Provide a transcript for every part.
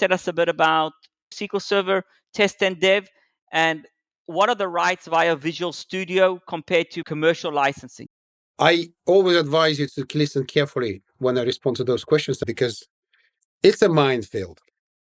tell us a bit about SQL Server Test and Dev, and what are the rights via Visual Studio compared to commercial licensing? I always advise you to listen carefully when I respond to those questions because it's a minefield.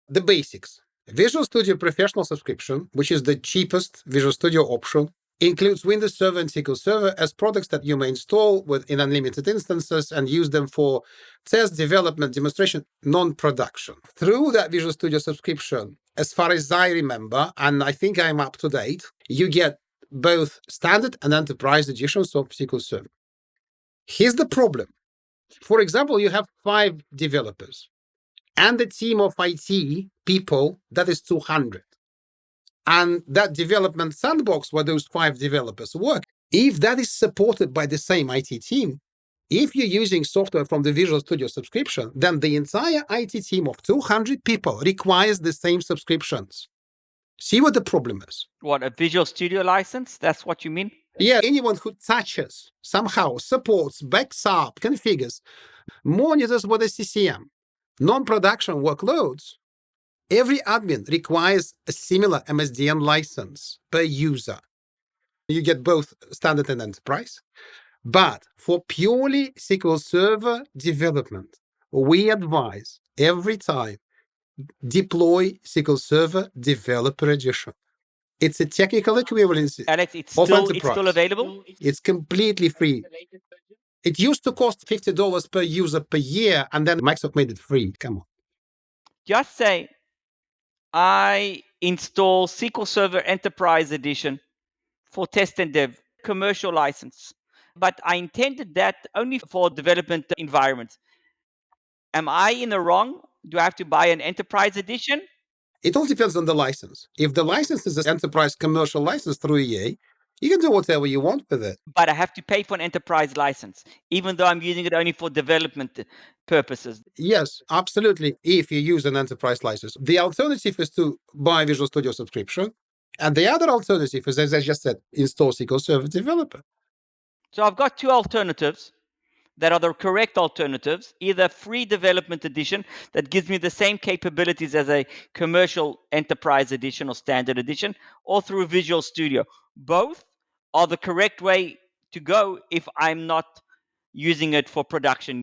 The basics. Visual Studio Professional subscription, which is the cheapest Visual Studio option, includes Windows Server and SQL Server as products that you may install in unlimited instances and use them for test, development, demonstration, non-production. Through that Visual Studio subscription, as far as I remember, and I think I'm up to date, you get both standard and enterprise editions of SQL Server. Here's the problem. For example, you have 5 developers and a team of IT people that is 200. And that development sandbox where those 5 developers work, if that is supported by the same IT team, if you're using software from the Visual Studio subscription, then the entire IT team of 200 people requires the same subscriptions. See what the problem is? What, a Visual Studio license? That's what you mean? Yeah, anyone who touches, somehow supports, backs up, configures, monitors with a CCM, non-production workloads, every admin requires a similar MSDN license per user. You get both standard and enterprise. But for purely SQL Server development, we advise every time deploy SQL Server Developer Edition. It's a technical equivalency. Alex, it's of still enterprise. available? It's completely free. It used to cost $50 per user per year, and then Microsoft made it free. Come on. Just say, I install SQL Server Enterprise Edition for Test and Dev, commercial license. But I intended that only for development environments. Am I in the wrong? Do I have to buy an Enterprise Edition? It all depends on the license. If the license is an enterprise commercial license through EA, you can do whatever you want with it. But I have to pay for an enterprise license, even though I'm using it only for development purposes. Yes, absolutely. If you use an enterprise license, the alternative is to buy Visual Studio subscription. And the other alternative is, as I just said, install SQL Server Developer. So I've got 2 alternatives that are the correct alternatives, either free development edition that gives me the same capabilities as a commercial enterprise edition or standard edition, or through Visual Studio. Both are the correct way to go if I'm not using it for production.